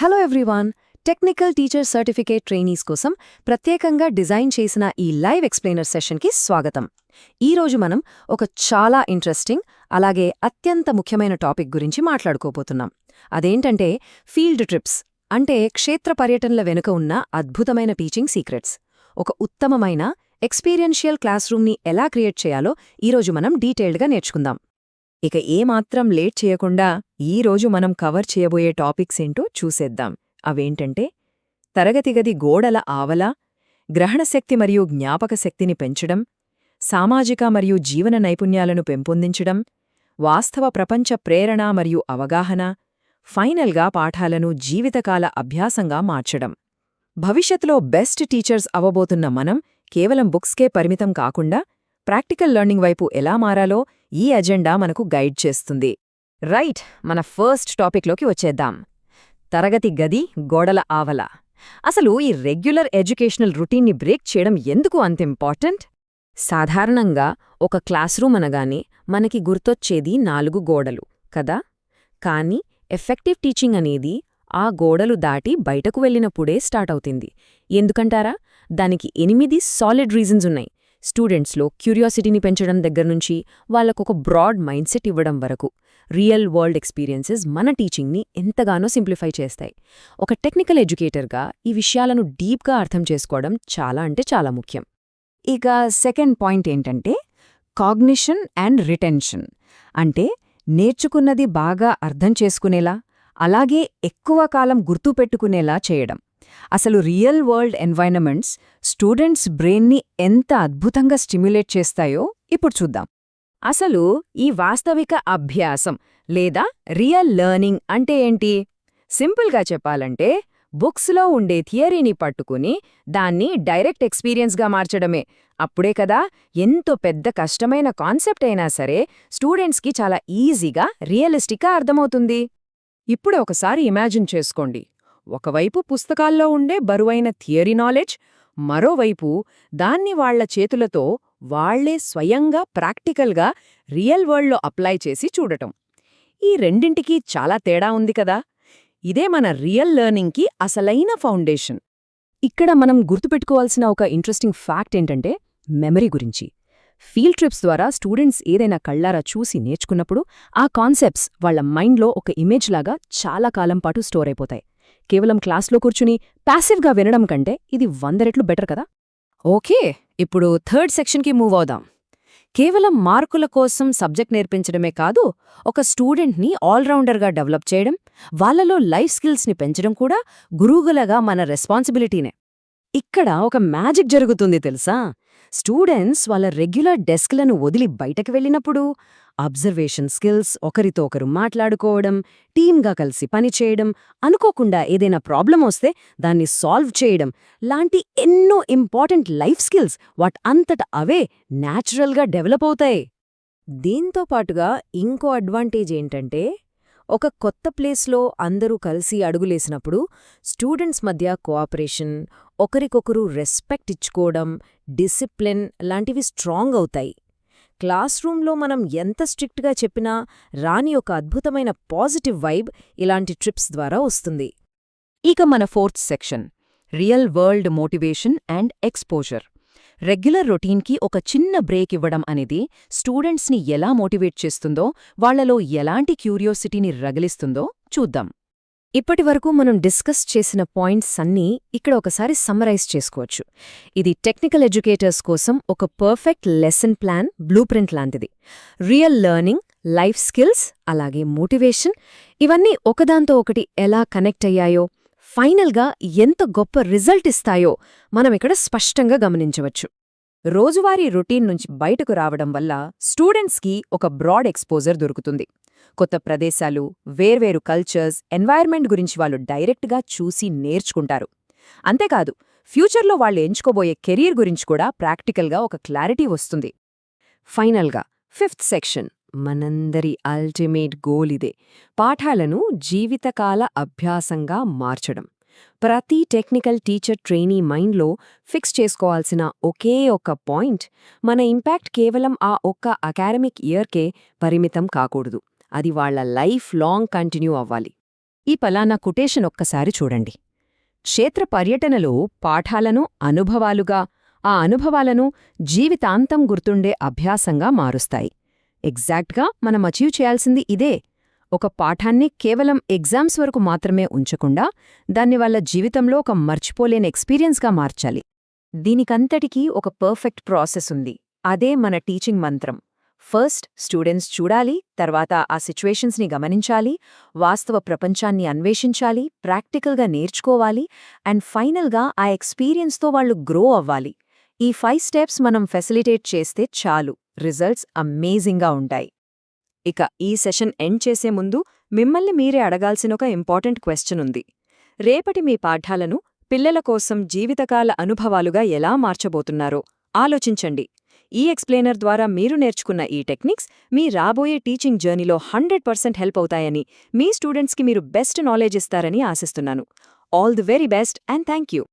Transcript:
Hello everyone. Technical teacher certificate trainees కోసం ప్రత్యేకంగా design చేసిన ఈ లైవ్ ఎక్స్ప్లెయినర్ సెషన్కి స్వాగతం. ఈరోజు మనం ఒక చాలా ఇంట్రెస్టింగ్ అలాగే అత్యంత ముఖ్యమైన టాపిక్ గురించి మాట్లాడుకోబోతున్నాం. అదేంటంటే ఫీల్డ్ ట్రిప్స్, అంటే క్షేత్ర పర్యటనల వెనుక ఉన్న అద్భుతమైన టీచింగ్ సీక్రెట్స్. ఒక ఉత్తమమైన ఎక్స్పీరియన్షియల్ క్లాస్ రూమ్ని ఎలా క్రియేట్ చేయాలో ఈరోజు మనం డీటెయిల్డ్గా నేర్చుకుందాం. ఇక ఏమాత్రం లేట్ చేయకుండా ఈరోజు మనం కవర్ చేయబోయే టాపిక్స్ ఏంటో చూసేద్దాం. అవేంటంటే తరగతిగది గోడల ఆవల, గ్రహణశక్తి మరియు జ్ఞాపకశక్తిని పెంచడం, సామాజిక మరియు జీవన నైపుణ్యాలను పెంపొందించడం, వాస్తవ ప్రపంచ ప్రేరణ మరియు అవగాహన, ఫైనల్గా పాఠాలను జీవితకాల అభ్యాసంగా మార్చడం. భవిష్యత్తులో బెస్ట్ టీచర్స్ అవ్వబోతున్న మనం కేవలం బుక్స్కే పరిమితం కాకుండా ప్రాక్టికల్ లెర్నింగ్ వైపు ఎలా మారాలో ఈ అజెండా మనకు గైడ్ చేస్తుంది. రైట్, మన ఫస్ట్ టాపిక్లోకి వచ్చేద్దాం. తరగతి గది గోడల ఆవల. అసలు ఈ రెగ్యులర్ ఎడ్యుకేషనల్ రొటీన్ని బ్రేక్ చేయడం ఎందుకు అంత ఇంపార్టెంట్? సాధారణంగా ఒక క్లాస్ రూమ్ అనగానే మనకి గుర్తొచ్చేది 4 గోడలు కదా. కానీ ఎఫెక్టివ్ టీచింగ్ అనేది ఆ గోడలు దాటి బయటకు వెళ్ళినప్పుడే స్టార్ట్ అవుతుంది. ఎందుకంటారా? దానికి 8 సాలిడ్ రీజన్స్ ఉన్నాయి. స్టూడెంట్స్లో క్యూరియాసిటీని పెంచడం దగ్గర్నుంచి వాళ్లకొక బ్రాడ్ మైండ్ సెట్ ఇవ్వడం వరకు రియల్ వరల్డ్ ఎక్స్పీరియన్సెస్ మన టీచింగ్ని ఎంతగానో సింప్లిఫై చేస్తాయి. ఒక టెక్నికల్ ఎడ్యుకేటర్గా ఈ విషయాలను డీప్గా అర్థం చేసుకోవడం చాలా అంటే చాలా ముఖ్యం. ఇక సెకండ్ పాయింట్ ఏంటంటే కాగ్నిషన్ అండ్ రిటెన్షన్, అంటే నేర్చుకున్నది బాగా అర్థం చేసుకునేలా, అలాగే ఎక్కువ కాలం గుర్తుపెట్టుకునేలా చేయడం. అసలు రియల్ వరల్డ్ ఎన్వైరన్మెంట్స్ స్టూడెంట్స్ బ్రెయిన్ని ఎంత అద్భుతంగా స్టిమ్యులేట్ చేస్తాయో ఇప్పుడు చూద్దాం. అసలు ఈ వాస్తవిక అభ్యాసం లేదా రియల్ లెర్నింగ్ అంటే ఏంటి? సింపుల్గా చెప్పాలంటే బుక్స్లో ఉండే థియరీని పట్టుకుని దాన్ని డైరెక్ట్ ఎక్స్పీరియన్స్గా మార్చడమే. అప్పుడే కదా ఎంతో పెద్ద కష్టమైన కాన్సెప్ట్ అయినా సరే స్టూడెంట్స్కి చాలా ఈజీగా రియలిస్టిక్గా అర్థమవుతుంది. ఇప్పుడు ఒకసారి ఇమాజిన్ చేసుకోండి. ఒకవైపు పుస్తకాల్లో ఉండే బరువైన థియరీ నాలెడ్జ్, మరోవైపు దాన్ని వాళ్ల చేతులతో వాళ్లే స్వయంగా ప్రాక్టికల్గా రియల్ వరల్డ్లో అప్లై చేసి చూడటం. ఈ రెండింటికీ చాలా తేడా ఉంది కదా. ఇదే మన రియల్ లెర్నింగ్కి అసలైన ఫౌండేషన్. ఇక్కడ మనం గుర్తుపెట్టుకోవాల్సిన ఒక ఇంట్రెస్టింగ్ ఫ్యాక్ట్ ఏంటంటే మెమరీ గురించి. ఫీల్డ్ ట్రిప్స్ ద్వారా స్టూడెంట్స్ ఏదైనా కళ్లారా చూసి నేర్చుకున్నప్పుడు ఆ కాన్సెప్ట్స్ వాళ్ల మైండ్లో ఒక ఇమేజ్ లాగా చాలా కాలం పాటు స్టోర్ అయిపోతాయి. కేవలం క్లాస్లో కూర్చుని ప్యాసివ్గా వినడం కంటే ఇది 100 రెట్లు బెటర్ కదా. ఓకే, ఇప్పుడు థర్డ్ సెక్షన్కి మూవ్ అవుదాం. కేవలం మార్కుల కోసం సబ్జెక్ట్ నేర్పించడమే కాదు, ఒక స్టూడెంట్ని ఆల్రౌండర్గా డెవలప్ చేయడం, వాళ్లలో లైఫ్ స్కిల్స్ని పెంచడం కూడా గురువులుగా మన రెస్పాన్సిబిలిటీనే. ఇక్కడ ఒక మ్యాజిక్ జరుగుతుంది తెలుసా. స్టూడెంట్స్ వాళ్ళ రెగ్యులర్ డెస్క్లను వదిలి బయటకు వెళ్ళినప్పుడు అబ్జర్వేషన్ స్కిల్స్, ఒకరితో ఒకరు మాట్లాడుకోవడం, టీమ్గా కలిసి పనిచేయడం, అనుకోకుండా ఏదైనా ప్రాబ్లం వస్తే దాన్ని సాల్వ్ చేయడం లాంటి ఎన్నో ఇంపార్టెంట్ లైఫ్ స్కిల్స్ వాటంతట అవే న్యాచురల్గా డెవలప్ అవుతాయి. దీంతో పాటుగా ఇంకో అడ్వాంటేజ్ ఏంటంటే ఒక కొత్త ప్లేస్లో అందరూ కలిసి అడుగులేసినప్పుడు స్టూడెంట్స్ మధ్య కోఆపరేషన్, ఒకరికొకరు రెస్పెక్ట్ ఇచ్చుకోవడం, డిసిప్లిన్ లాంటివి స్ట్రాంగ్ అవుతాయి. క్లాస్ రూమ్లో మనం ఎంత స్ట్రిక్ట్గా చెప్పినా రాని ఒక అద్భుతమైన పాజిటివ్ వైబ్ ఇలాంటి ట్రిప్స్ ద్వారా వస్తుంది. ఇక మన fourth section, real world motivation and exposure. Regular రొటీన్కి ఒక చిన్న బ్రేక్ ఇవ్వడం అనేది స్టూడెంట్స్ని ఎలా మోటివేట్ చేస్తుందో, వాళ్లలో ఎలాంటి క్యూరియాసిటీని రగిలిస్తుందో చూద్దాం. ఇప్పటివరకు మనం డిస్కస్ చేసిన పాయింట్స్ అన్నీ ఇక్కడ ఒకసారి సమ్మరైజ్ చేసుకోవచ్చు. ఇది టెక్నికల్ ఎడ్యుకేటర్స్ కోసం ఒక perfect lesson plan, blue print లాంటిది. రియల్ లెర్నింగ్, లైఫ్ స్కిల్స్, అలాగే మోటివేషన్, ఇవన్నీ ఒకదాంతో ఒకటి ఎలా కనెక్ట్ అయ్యాయో, ఫైనల్గా ఎంత గొప్ప రిజల్ట్ ఇస్తాయో మనం ఇక్కడ స్పష్టంగా గమనించవచ్చు. రోజువారీ రొటీన్ నుంచి బయటకు రావడం వల్ల స్టూడెంట్స్కి ఒక బ్రాడ్ ఎక్స్పోజర్ దొరుకుతుంది. కొత్త ప్రదేశాలు, వేర్వేరు కల్చర్స్, ఎన్వైర్న్మెంట్ గురించి వాళ్ళు డైరెక్ట్గా చూసి నేర్చుకుంటారు. అంతేకాదు, ఫ్యూచర్లో వాళ్ళు ఎంచుకోబోయే కెరీర్ గురించి కూడా ప్రాక్టికల్గా ఒక క్లారిటీ వస్తుంది. ఫైనల్గా ఫిఫ్త్ సెక్షన్, మనందరి అల్టిమేట్ గోల్ ఇదే: పాఠాలను జీవితకాల అభ్యాసంగా మార్చడం. ప్రతి టెక్నికల్ టీచర్ ట్రైనీ మైండ్లో ఫిక్స్ చేసుకోవాల్సిన ఒకే ఒక్క పాయింట్, మన ఇంపాక్ట్ కేవలం ఆ ఒక్క అకాడమిక్ ఇయర్కే పరిమితం కాకూడదు. అది వాళ్ల లైఫ్ లాంగ్ కంటిన్యూ అవ్వాలి. ఈ పలానా కొటేషన్ ఒక్కసారి చూడండి. క్షేత్ర పర్యటనలో పాఠాలను అనుభవాలుగా, ఆ అనుభవాలను జీవితాంతం గుర్తుండే అభ్యాసంగా మారుస్తాయి. ఎగ్జాక్ట్గా మనం అచీవ్ చేయాల్సింది ఇదే. ఒక పాఠాన్ని కేవలం ఎగ్జామ్స్ వరకు మాత్రమే ఉంచకుండా దాన్ని వాళ్ళ జీవితంలో ఒక మర్చిపోలేని ఎక్స్పీరియన్స్గా మార్చాలి. దీనికంతటికీ ఒక పర్ఫెక్ట్ ప్రాసెస్ ఉంది. అదే మన టీచింగ్ మంత్రం. ఫస్ట్ స్టూడెంట్స్ చూడాలి, తర్వాత ఆ సిచ్యువేషన్స్ని గమనించాలి, వాస్తవ ప్రపంచాన్ని అన్వేషించాలి, ప్రాక్టికల్గా నేర్చుకోవాలి, అండ్ ఫైనల్గా ఆ ఎక్స్పీరియన్స్తో వాళ్ళు గ్రో అవ్వాలి. ఈ 5 స్టెప్స్ మనం ఫెసిలిటేట్ చేస్తే చాలు, రిజల్ట్స్ అమేజింగ్గా ఉంటాయి. ఇక ఈ సెషన్ ఎండ్ చేసే ముందు మిమ్మల్ని మీరే అడగాల్సిన ఒక ఇంపార్టెంట్ క్వెశ్చన్ ఉంది. రేపటి మీ పాఠాలను పిల్లల కోసం జీవితకాల అనుభవాలుగా ఎలా మార్చబోతున్నారో ఆలోచించండి. ఈ ఎక్స్ప్లెయినర్ ద్వారా మీరు నేర్చుకున్న ఈ టెక్నిక్స్ మీ రాబోయే టీచింగ్ జర్నీలో 100% హెల్ప్ అవుతాయని, మీ స్టూడెంట్స్కి మీరు బెస్ట్ నాలెడ్జ్ ఇస్తారని ఆశిస్తున్నాను. All the very best and thank you.